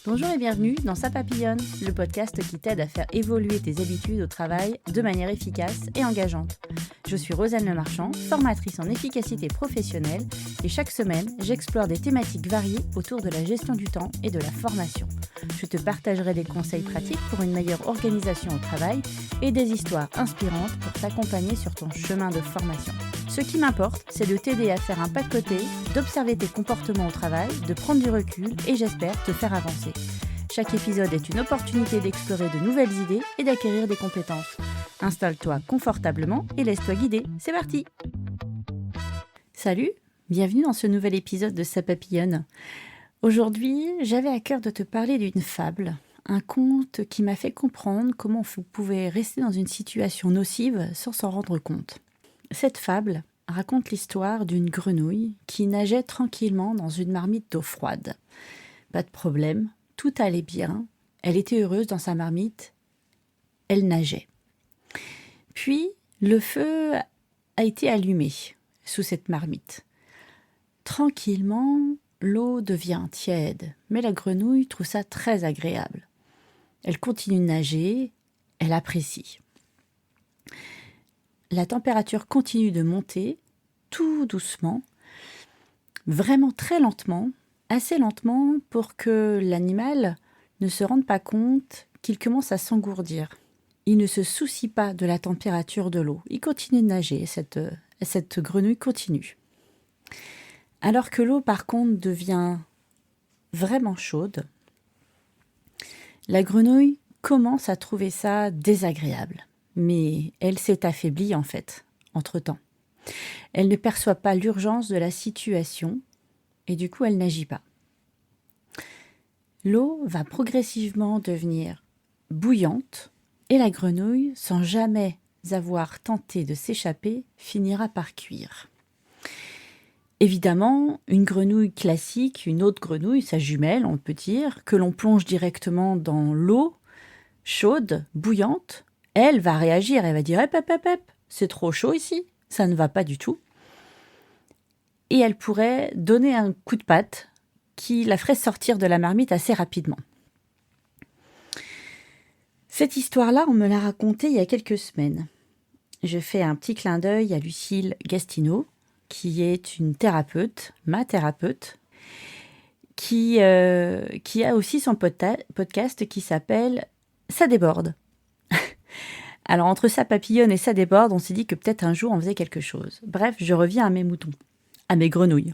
Bonjour et bienvenue dans Ça papillonne, le podcast qui t'aide à faire évoluer tes habitudes au travail de manière efficace et engageante. Je suis Rosanne Lemarchand, formatrice en efficacité professionnelle et chaque semaine, j'explore des thématiques variées autour de la gestion du temps et de la formation. Je te partagerai des conseils pratiques pour une meilleure organisation au travail et des histoires inspirantes pour t'accompagner sur ton chemin de formation. Ce qui m'importe, c'est de t'aider à faire un pas de côté, d'observer tes comportements au travail, de prendre du recul et j'espère te faire avancer. Chaque épisode est une opportunité d'explorer de nouvelles idées et d'acquérir des compétences. Installe-toi confortablement et laisse-toi guider. C'est parti! Salut, bienvenue dans ce nouvel épisode de Ça papillonne. Aujourd'hui, j'avais à cœur de te parler d'une fable, un conte qui m'a fait comprendre comment vous pouvez rester dans une situation nocive sans s'en rendre compte. Cette fable raconte l'histoire d'une grenouille qui nageait tranquillement dans une marmite d'eau froide. Pas de problème, tout allait bien, elle était heureuse dans sa marmite, elle nageait. Puis, le feu a été allumé sous cette marmite. Tranquillement, l'eau devient tiède, mais la grenouille trouve ça très agréable. Elle continue de nager, elle apprécie. La température continue de monter, tout doucement, vraiment très lentement, assez lentement pour que l'animal ne se rende pas compte qu'il commence à s'engourdir. Il ne se soucie pas de la température de l'eau. Il continue de nager, cette grenouille continue. Alors que l'eau, par contre, devient vraiment chaude, la grenouille commence à trouver ça désagréable. Mais elle s'est affaiblie en fait, entre-temps. Elle ne perçoit pas l'urgence de la situation et du coup elle n'agit pas. L'eau va progressivement devenir bouillante et la grenouille, sans jamais avoir tenté de s'échapper, finira par cuire. Évidemment, une grenouille classique, une autre grenouille, sa jumelle on peut dire, que l'on plonge directement dans l'eau chaude, bouillante, elle va réagir, elle va dire « c'est trop chaud ici, ça ne va pas du tout ». Et elle pourrait donner un coup de patte qui la ferait sortir de la marmite assez rapidement. Cette histoire-là, on me l'a racontée il y a quelques semaines. Je fais un petit clin d'œil à Lucille Gastineau, qui est une thérapeute, ma thérapeute, qui a aussi son podcast qui s'appelle « Ça déborde ». Alors, entre ça papillonne et ça déborde, on s'est dit que peut-être un jour on faisait quelque chose. Bref, je reviens à mes moutons, à mes grenouilles.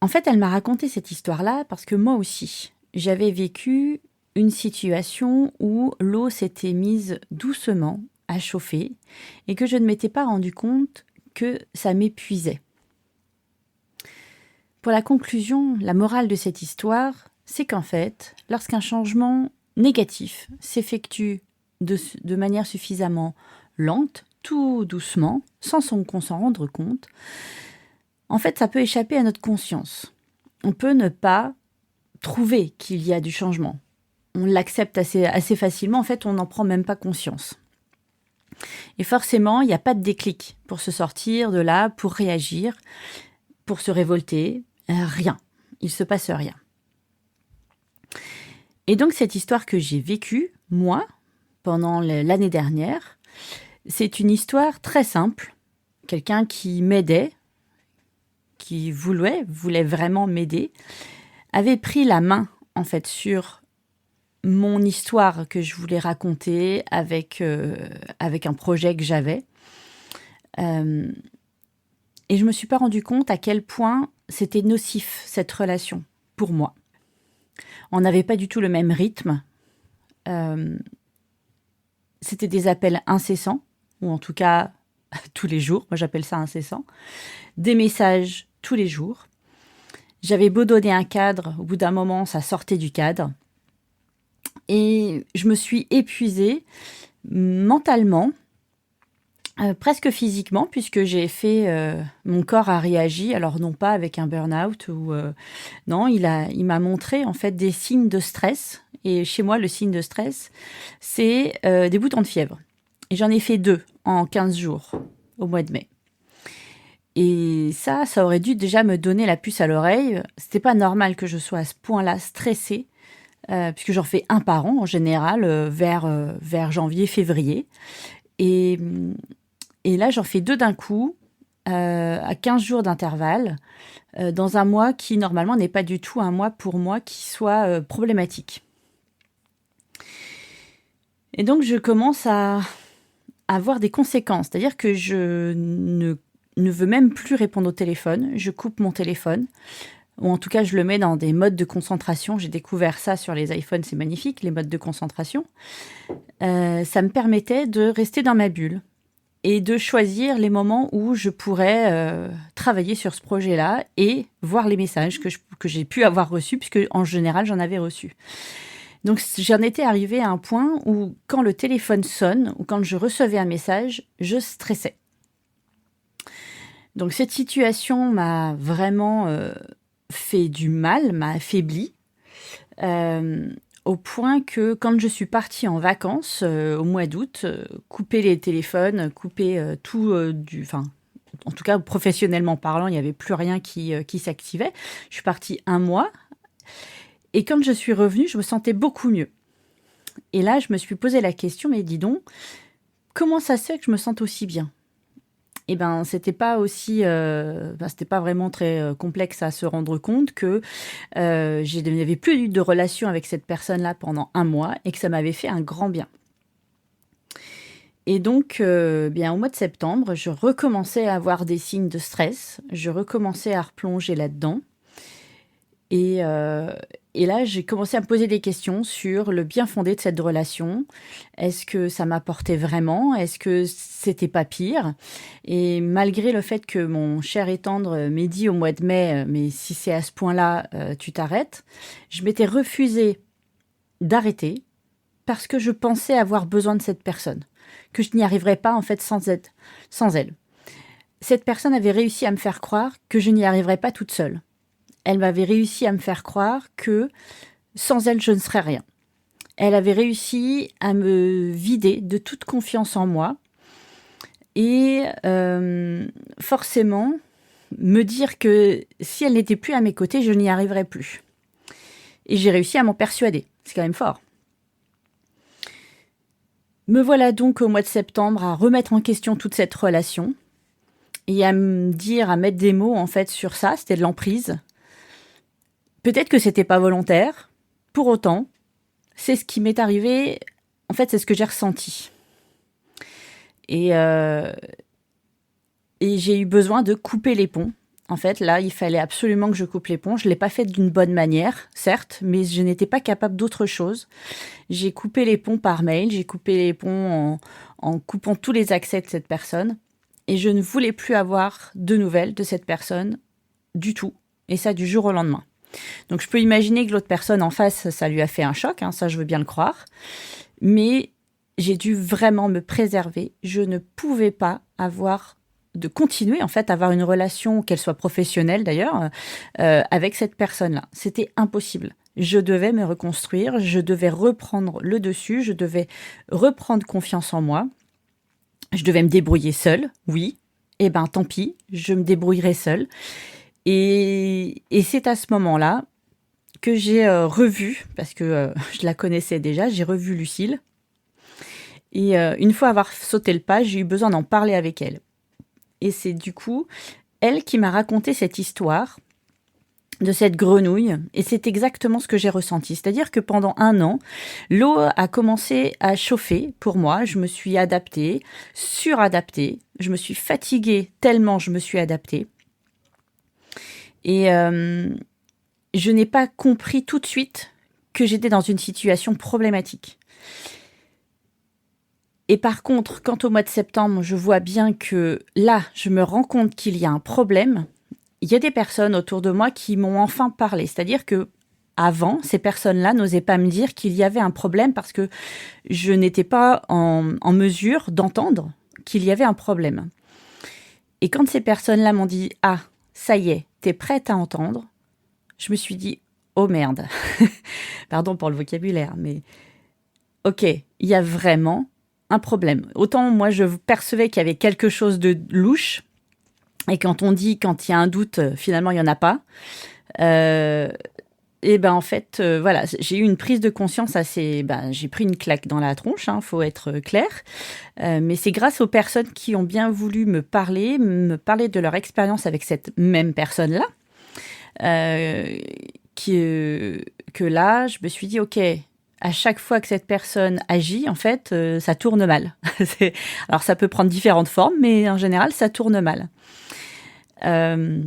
En fait, elle m'a raconté cette histoire-là parce que moi aussi, j'avais vécu une situation où l'eau s'était mise doucement à chauffer et que je ne m'étais pas rendu compte que ça m'épuisait. Pour la conclusion, la morale de cette histoire, c'est qu'en fait, lorsqu'un changement négatif s'effectue de manière suffisamment lente, tout doucement, sans qu'on s'en rende compte, en fait, ça peut échapper à notre conscience. On peut ne pas trouver qu'il y a du changement. On l'accepte assez facilement, en fait, on n'en prend même pas conscience. Et forcément, il n'y a pas de déclic pour se sortir de là, pour réagir, pour se révolter, rien. Il ne se passe rien. Et donc, cette histoire que j'ai vécue, moi, pendant l'année dernière, c'est une histoire très simple. Quelqu'un qui m'aidait, qui voulait vraiment m'aider, avait pris la main, en fait, sur mon histoire que je voulais raconter avec un projet que j'avais. Et je ne me suis pas rendu compte à quel point c'était nocif, cette relation, pour moi. On n'avait pas du tout le même rythme. C'était des appels incessants, ou en tout cas tous les jours. Moi, j'appelle ça incessant. Des messages tous les jours. J'avais beau donner un cadre, au bout d'un moment, ça sortait du cadre. Et je me suis épuisée mentalement, presque physiquement, puisque mon corps a réagi, alors non pas avec un burn-out, non, il m'a montré en fait des signes de stress. Et chez moi, le signe de stress, c'est des boutons de fièvre. Et j'en ai fait 2 en 15 jours, au mois de mai. Et ça aurait dû déjà me donner la puce à l'oreille. C'était pas normal que je sois à ce point-là stressée, puisque j'en fais un par an en général, vers janvier, février. Et, et là, j'en fais 2 d'un coup, à 15 jours d'intervalle, dans un mois qui normalement n'est pas du tout un mois pour moi qui soit problématique. Et donc, je commence à avoir des conséquences. C'est-à-dire que je ne veux même plus répondre au téléphone. Je coupe mon téléphone. Ou en tout cas, je le mets dans des modes de concentration. J'ai découvert ça sur les iPhones, c'est magnifique, les modes de concentration. Ça me permettait de rester dans ma bulle et de choisir les moments où je pourrais travailler sur ce projet-là et voir les messages que j'ai pu avoir reçus, puisque en général, j'en avais reçu. Donc, j'en étais arrivée à un point où, quand le téléphone sonne ou quand je recevais un message, je stressais. Donc, cette situation m'a vraiment fait du mal, m'a affaiblie, au point que quand je suis partie en vacances au mois d'août, couper les téléphones, couper tout enfin, en tout cas professionnellement parlant, il n'y avait plus rien qui s'activait. Je suis partie 1 mois et quand je suis revenue, je me sentais beaucoup mieux. Et là, je me suis posé la question, mais dis donc, comment ça se fait que je me sente aussi bien ? Eh ben, c'était pas vraiment très complexe à se rendre compte que je n'avais plus eu de relation avec cette personne-là pendant 1 mois et que ça m'avait fait un grand bien. Et donc, bien, au mois de septembre, je recommençais à avoir des signes de stress. Je recommençais à replonger là-dedans. Et là, j'ai commencé à me poser des questions sur le bien fondé de cette relation. Est-ce que ça m'apportait vraiment ? Est-ce que c'était pas pire ? Et malgré le fait que mon cher et tendre m'ait dit au mois de mai, mais si c'est à ce point-là, tu t'arrêtes, je m'étais refusée d'arrêter parce que je pensais avoir besoin de cette personne, que je n'y arriverais pas en fait sans elle. Cette personne avait réussi à me faire croire que je n'y arriverais pas toute seule. Elle m'avait réussi à me faire croire que sans elle, je ne serais rien. Elle avait réussi à me vider de toute confiance en moi et forcément me dire que si elle n'était plus à mes côtés, je n'y arriverais plus. Et j'ai réussi à m'en persuader. C'est quand même fort. Me voilà donc au mois de septembre à remettre en question toute cette relation et à me dire, à mettre des mots en fait sur ça. C'était de l'emprise. Peut-être que c'était pas volontaire. Pour autant, c'est ce qui m'est arrivé. En fait, c'est ce que j'ai ressenti. Et j'ai eu besoin de couper les ponts. En fait, là, il fallait absolument que je coupe les ponts. Je ne l'ai pas fait d'une bonne manière, certes, mais je n'étais pas capable d'autre chose. J'ai coupé les ponts par mail. J'ai coupé les ponts en coupant tous les accès de cette personne. Et je ne voulais plus avoir de nouvelles de cette personne du tout. Et ça, du jour au lendemain. Donc, je peux imaginer que l'autre personne en face, ça lui a fait un choc, hein, ça je veux bien le croire. Mais j'ai dû vraiment me préserver. Je ne pouvais pas continuer en fait à avoir une relation, qu'elle soit professionnelle d'ailleurs, avec cette personne-là. C'était impossible. Je devais me reconstruire, je devais reprendre le dessus, je devais reprendre confiance en moi. Je devais me débrouiller seule, oui. Eh ben tant pis, je me débrouillerai seule. Et c'est à ce moment-là que j'ai revu, parce que je la connaissais déjà, j'ai revu Lucille. Et une fois avoir sauté le pas, j'ai eu besoin d'en parler avec elle. Et c'est du coup elle qui m'a raconté cette histoire de cette grenouille. Et c'est exactement ce que j'ai ressenti. C'est-à-dire que pendant 1 an, l'eau a commencé à chauffer pour moi. Je me suis adaptée, suradaptée. Je me suis fatiguée tellement je me suis adaptée. Et je n'ai pas compris tout de suite que j'étais dans une situation problématique. Et par contre, quand au mois de septembre, je vois bien que là, je me rends compte qu'il y a un problème, il y a des personnes autour de moi qui m'ont enfin parlé. C'est-à-dire que avant, ces personnes-là n'osaient pas me dire qu'il y avait un problème parce que je n'étais pas en mesure d'entendre qu'il y avait un problème. Et quand ces personnes-là m'ont dit « Ah, ça y est, t'es prête à entendre », je me suis dit « Oh merde !» Pardon pour le vocabulaire, mais ok, il y a vraiment un problème. Autant moi je percevais qu'il y avait quelque chose de louche, Et quand on dit quand il y a un doute, finalement, il n'y en a pas. Euh, et ben en fait, voilà, j'ai eu une prise de conscience assez. Ben, j'ai pris une claque dans la tronche, hein, faut être clair. Mais c'est grâce aux personnes qui ont bien voulu me parler de leur expérience avec cette même personne-là, euh, que là, je me suis dit, ok. À chaque fois que cette personne agit, en fait, ça tourne mal. Alors, ça peut prendre différentes formes, mais en général, ça tourne mal. Euh,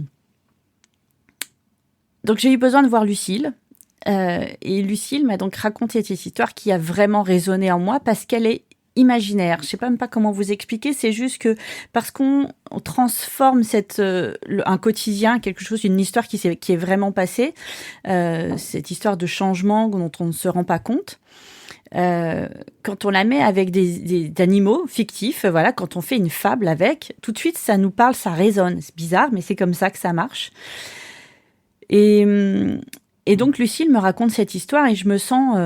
donc j'ai eu besoin de voir Lucille. Et Lucille m'a donc raconté cette histoire qui a vraiment résonné en moi parce qu'elle est imaginaire. Je ne sais même pas comment vous expliquer, c'est juste que parce qu'on transforme un quotidien, quelque chose, une histoire qui est vraiment passée, cette histoire de changement dont on ne se rend pas compte. Quand on la met avec des animaux fictifs, voilà, quand on fait une fable avec, tout de suite ça nous parle, ça résonne. C'est bizarre, mais c'est comme ça que ça marche. Et, et donc Lucille me raconte cette histoire et je me sens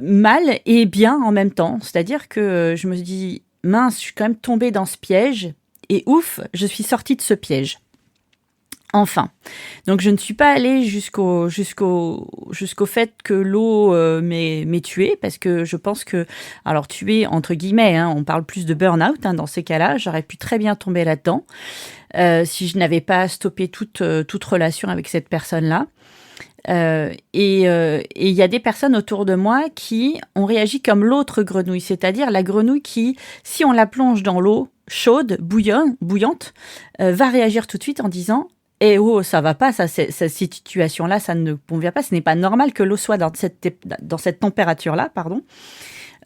mal et bien en même temps. C'est-à-dire que je me dis, mince, je suis quand même tombée dans ce piège et ouf, je suis sortie de ce piège. Enfin, donc je ne suis pas allée jusqu'au fait que l'eau m'ait tuée, parce que je pense que, alors tuée entre guillemets, hein, on parle plus de burn-out dans ces cas-là, j'aurais pu très bien tomber là-dedans si je n'avais pas stoppé toute relation avec cette personne-là. Et il y a des personnes autour de moi qui ont réagi comme l'autre grenouille, c'est-à-dire la grenouille qui, si on la plonge dans l'eau chaude, bouillante, va réagir tout de suite en disant eh oh, ça va pas, cette situation-là, ça ne convient pas, ce n'est pas normal que l'eau soit dans cette température-là, pardon.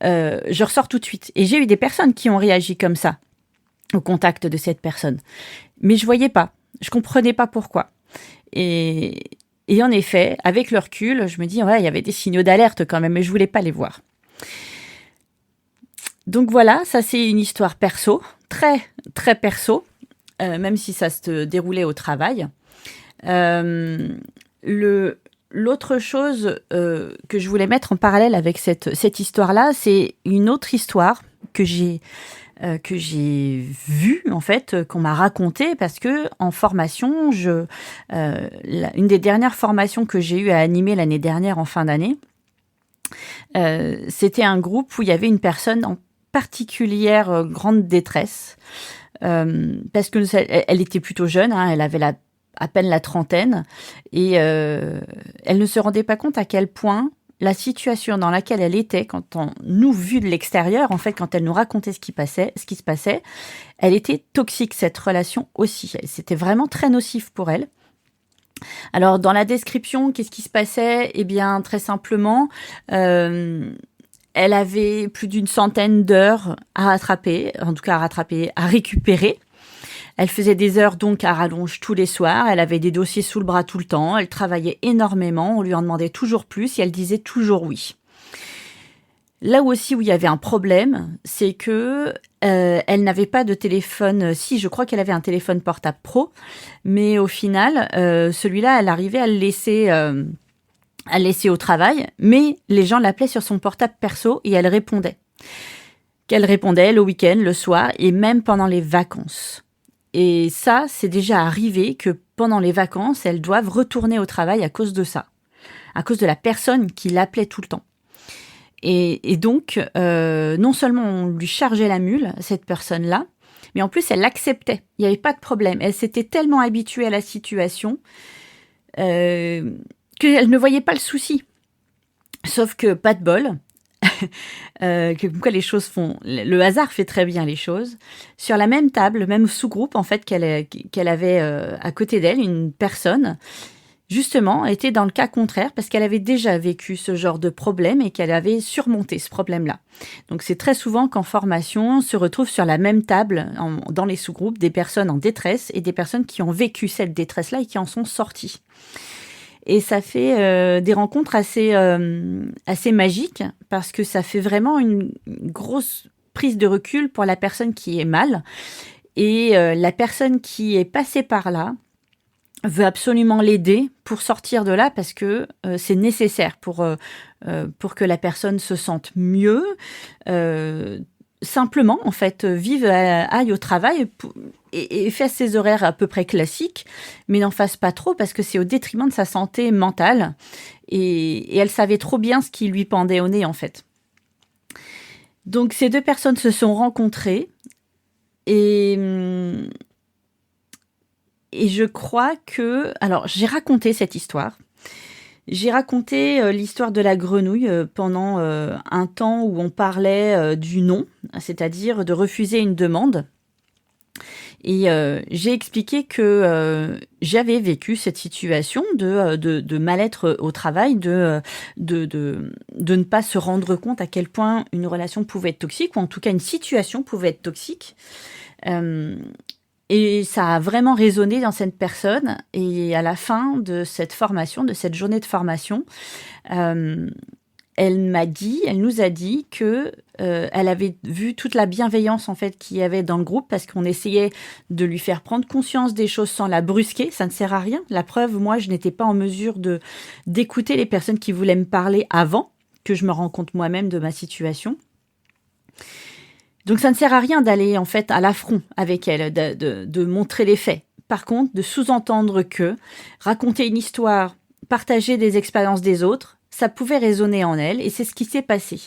Je ressors tout de suite. Et j'ai eu des personnes qui ont réagi comme ça, au contact de cette personne. Mais je voyais pas, je comprenais pas pourquoi. Et en effet, avec le recul, je me dis, ouais, il y avait des signaux d'alerte quand même, mais je voulais pas les voir. Donc voilà, ça c'est une histoire perso, très, très perso. Même si ça se déroulait au travail. L'autre chose que je voulais mettre en parallèle avec cette histoire-là, c'est une autre histoire que j'ai vue, en fait, qu'on m'a racontée, parce que en formation, une des dernières formations que j'ai eues à animer l'année dernière en fin d'année, c'était un groupe où il y avait une personne en particulière grande détresse. Parce que elle était plutôt jeune, hein, elle avait à peine la trentaine, et elle ne se rendait pas compte à quel point la situation dans laquelle elle était, quand on nous vu de l'extérieur, en fait, quand elle nous racontait ce qui se passait, elle était toxique, cette relation aussi. C'était vraiment très nocif pour elle. Alors, dans la description, qu'est-ce qui se passait? Eh bien, très simplement, elle avait plus d'une centaine d'heures à rattraper, à récupérer. Elle faisait des heures donc à rallonge tous les soirs. Elle avait des dossiers sous le bras tout le temps. Elle travaillait énormément. On lui en demandait toujours plus et elle disait toujours oui. Là aussi où il y avait un problème, c'est que elle n'avait pas de téléphone. Si, je crois qu'elle avait un téléphone portable pro, mais au final, celui-là, elle arrivait à le laisser au travail, mais les gens l'appelaient sur son portable perso et elle répondait. Qu'elle répondait le week-end, le soir et même pendant les vacances. Et ça, c'est déjà arrivé que pendant les vacances, elles doivent retourner au travail à cause de ça, à cause de la personne qui l'appelait tout le temps. Et donc, non seulement on lui chargeait la mule, cette personne-là, mais en plus, elle l'acceptait. Il n'y avait pas de problème. Elle s'était tellement habituée à la situation qu'elle ne voyait pas le souci. Sauf que, pas de bol, que les choses font... Le hasard fait très bien les choses. Sur la même table, même sous-groupe, en fait, qu'elle avait à côté d'elle, une personne, justement, était dans le cas contraire parce qu'elle avait déjà vécu ce genre de problème et qu'elle avait surmonté ce problème-là. Donc, c'est très souvent qu'en formation, on se retrouve sur la même table, dans les sous-groupes, des personnes en détresse et des personnes qui ont vécu cette détresse-là et qui en sont sorties. Et ça fait des rencontres assez magiques parce que ça fait vraiment une grosse prise de recul pour la personne qui est mal. Et la personne qui est passée par là veut absolument l'aider pour sortir de là parce que c'est nécessaire pour que la personne se sente mieux, simplement, en fait, aille au travail et fasse ses horaires à peu près classiques, mais n'en fasse pas trop parce que c'est au détriment de sa santé mentale. Et elle savait trop bien ce qui lui pendait au nez, en fait. Donc, ces deux personnes se sont rencontrées et, et je crois que... Alors, j'ai raconté cette histoire. J'ai raconté l'histoire de la grenouille pendant un temps où on parlait du non, c'est-à-dire de refuser une demande. Et j'ai expliqué que j'avais vécu cette situation de mal-être au travail, de ne pas se rendre compte à quel point une relation pouvait être toxique, ou en tout cas une situation pouvait être toxique. Et ça a vraiment résonné dans cette personne. Et à la fin de cette formation, de cette journée de formation, elle nous a dit que elle avait vu toute la bienveillance en fait qu'il y avait dans le groupe parce qu'on essayait de lui faire prendre conscience des choses sans la brusquer. Ça ne sert à rien. La preuve, moi, je n'étais pas en mesure d'écouter les personnes qui voulaient me parler avant que je me rende compte moi-même de ma situation. Donc ça ne sert à rien d'aller en fait à l'affront avec elle, de montrer les faits. Par contre, de sous-entendre que raconter une histoire, partager des expériences des autres, ça pouvait résonner en elle et c'est ce qui s'est passé.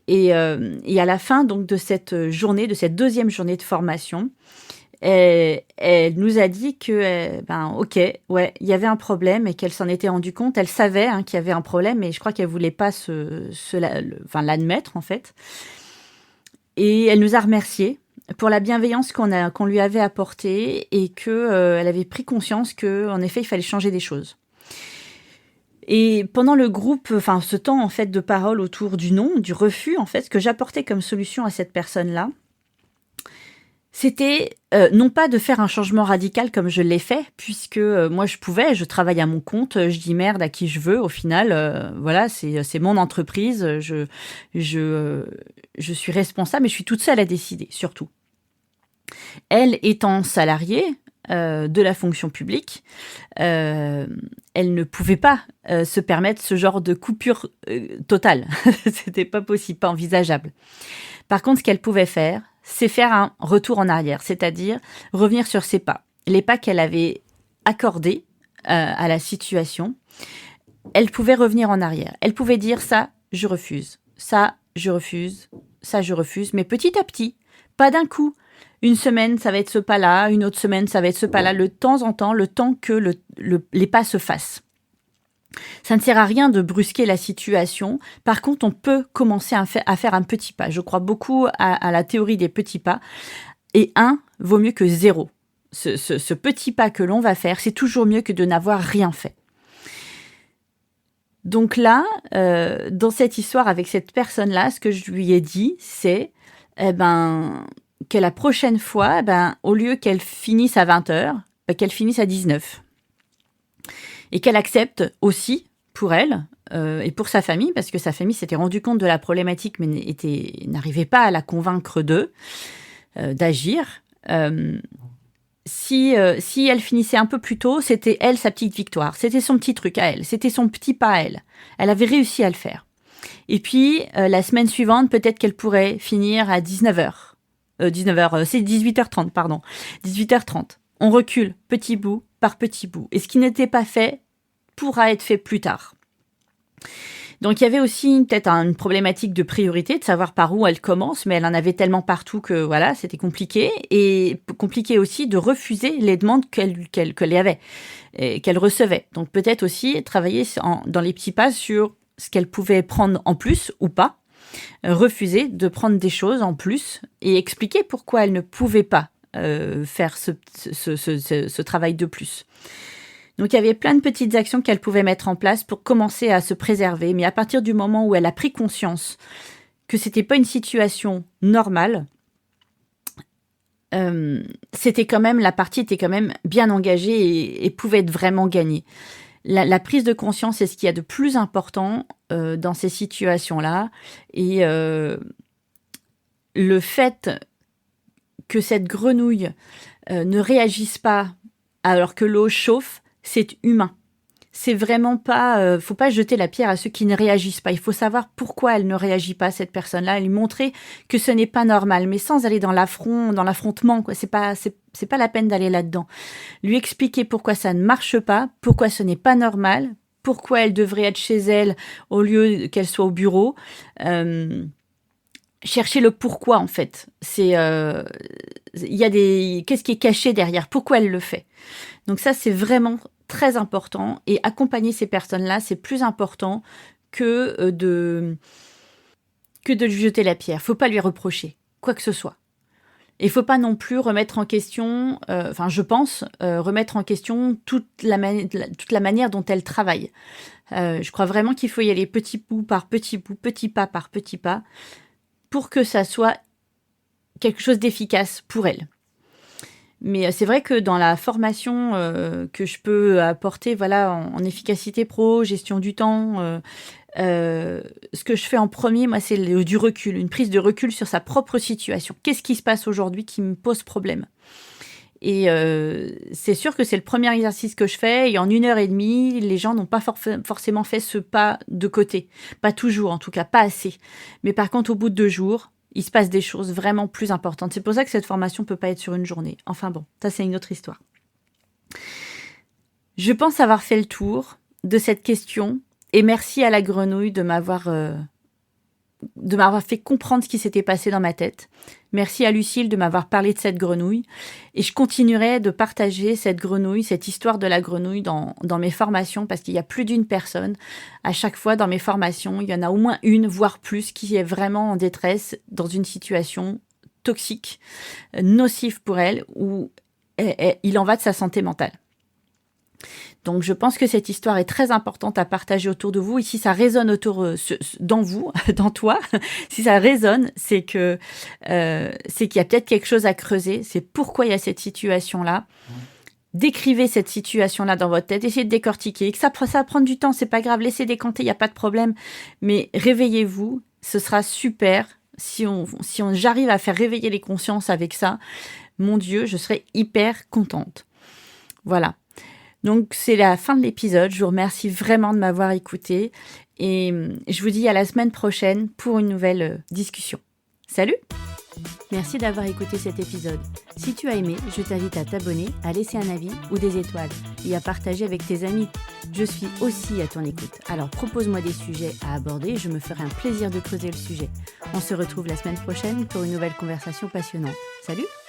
Et à la fin donc de cette journée, de cette deuxième journée de formation, elle nous a dit que ok, ouais, il y avait un problème et qu'elle s'en était rendue compte. Elle savait qu'il y avait un problème, mais je crois qu'elle voulait pas l'admettre en fait. Et elle nous a remerciés pour la bienveillance qu'on lui avait apportée et qu'elle avait pris conscience qu'en effet, il fallait changer des choses. Et pendant le groupe, ce temps en fait de parole autour du non, du refus, en fait, ce que j'apportais comme solution à cette personne-là, c'était non pas de faire un changement radical comme je l'ai fait, puisque moi je travaille à mon compte, je dis merde à qui je veux. Au final, voilà, c'est mon entreprise, je suis responsable, mais je suis toute seule à décider, surtout. Elle étant salariée de la fonction publique, elle ne pouvait pas se permettre ce genre de coupure totale. C'était pas possible, pas envisageable. Par contre, ce qu'elle pouvait faire, c'est faire un retour en arrière, c'est-à-dire revenir sur ses pas. Les pas qu'elle avait accordés à la situation, elle pouvait revenir en arrière. Elle pouvait dire ça, je refuse, ça, je refuse, ça, je refuse, mais petit à petit, pas d'un coup. Une semaine, ça va être ce pas-là, une autre semaine, ça va être ce pas-là, de temps en temps, le temps que les pas se fassent. Ça ne sert à rien de brusquer la situation. Par contre, on peut commencer à faire un petit pas. Je crois beaucoup à la théorie des petits pas. Et 1 vaut mieux que 0. Ce petit pas que l'on va faire, c'est toujours mieux que de n'avoir rien fait. Donc là, dans cette histoire avec cette personne-là, ce que je lui ai dit, c'est que la prochaine fois, au lieu qu'elle finisse à 20h, qu'elle finisse à 19h. Et qu'elle accepte aussi, pour elle et pour sa famille, parce que sa famille s'était rendu compte de la problématique, mais n'arrivait pas à la convaincre d'agir. Si elle finissait un peu plus tôt, c'était elle, sa petite victoire. C'était son petit truc à elle. C'était son petit pas à elle. Elle avait réussi à le faire. Et puis, la semaine suivante, peut-être qu'elle pourrait finir à 19h. 19h, c'est 18h30, pardon. 18h30. On recule, petit bout par petit bout. Et ce qui n'était pas fait pourra être fait plus tard. Donc, il y avait aussi peut-être une problématique de priorité, de savoir par où elle commence, mais elle en avait tellement partout que voilà, c'était compliqué. Et compliqué aussi de refuser les demandes qu'elle avait, qu'elle recevait. Donc, peut-être aussi travailler dans les petits pas sur ce qu'elle pouvait prendre en plus ou pas, refuser de prendre des choses en plus et expliquer pourquoi elle ne pouvait pas faire ce travail de plus. Donc, il y avait plein de petites actions qu'elle pouvait mettre en place pour commencer à se préserver. Mais à partir du moment où elle a pris conscience que c'était pas une situation normale, la partie était quand même bien engagée et pouvait être vraiment gagnée. La prise de conscience est ce qu'il y a de plus important dans ces situations-là. Et le fait que cette grenouille ne réagisse pas alors que l'eau chauffe, c'est humain. c'est vraiment pas, faut pas jeter la pierre à ceux qui ne réagissent pas. Il faut savoir pourquoi elle ne réagit pas, cette personne-là, et lui montrer que ce n'est pas normal, mais sans aller dans l'affrontement, quoi. C'est pas la peine d'aller là-dedans. Lui expliquer pourquoi ça ne marche pas, pourquoi ce n'est pas normal, pourquoi elle devrait être chez elle au lieu qu'elle soit au bureau. Chercher le pourquoi, en fait. Qu'est-ce qui est caché derrière? Pourquoi elle le fait? Donc ça, c'est vraiment très important. Et accompagner ces personnes-là, c'est plus important que de lui jeter la pierre. Faut pas lui reprocher quoi que ce soit. Et il faut pas non plus remettre en question, je pense, remettre en question toute la manière dont elle travaille. Je crois vraiment qu'il faut y aller petit bout par petit bout, petit pas par petit pas, pour que ça soit quelque chose d'efficace pour elle. Mais c'est vrai que dans la formation que je peux apporter, voilà, en efficacité pro, gestion du temps, ce que je fais en premier, moi, c'est du recul, une prise de recul sur sa propre situation. Qu'est-ce qui se passe aujourd'hui qui me pose problème? Et c'est sûr que c'est le premier exercice que je fais. Et en 1h30, les gens n'ont pas forcément fait ce pas de côté. Pas toujours, en tout cas, pas assez. Mais par contre, au bout de 2 jours, il se passe des choses vraiment plus importantes. C'est pour ça que cette formation ne peut pas être sur une journée. Enfin bon, ça c'est une autre histoire. Je pense avoir fait le tour de cette question. Et merci à la grenouille de m'avoir fait comprendre ce qui s'était passé dans ma tête. Merci à Lucille de m'avoir parlé de cette grenouille. Et je continuerai de partager cette grenouille, cette histoire de la grenouille dans mes formations, parce qu'il y a plus d'une personne. À chaque fois, dans mes formations, il y en a au moins une, voire plus, qui est vraiment en détresse, dans une situation toxique, nocive pour elle, où il en va de sa santé mentale. Donc, je pense que cette histoire est très importante à partager autour de vous. Et si ça résonne dans vous, dans toi, si ça résonne, c'est qu'il y a peut-être quelque chose à creuser. C'est pourquoi il y a cette situation-là. Décrivez cette situation-là dans votre tête. Essayez de décortiquer. Que ça va prendre du temps, c'est pas grave. Laissez décanter, il n'y a pas de problème. Mais réveillez-vous. Ce sera super. Si j'arrive à faire réveiller les consciences avec ça, mon Dieu, je serai hyper contente. Voilà. Donc, c'est la fin de l'épisode. Je vous remercie vraiment de m'avoir écouté. Et je vous dis à la semaine prochaine pour une nouvelle discussion. Salut! Merci d'avoir écouté cet épisode. Si tu as aimé, je t'invite à t'abonner, à laisser un avis ou des étoiles et à partager avec tes amis. Je suis aussi à ton écoute. Alors propose-moi des sujets à aborder et je me ferai un plaisir de creuser le sujet. On se retrouve la semaine prochaine pour une nouvelle conversation passionnante. Salut!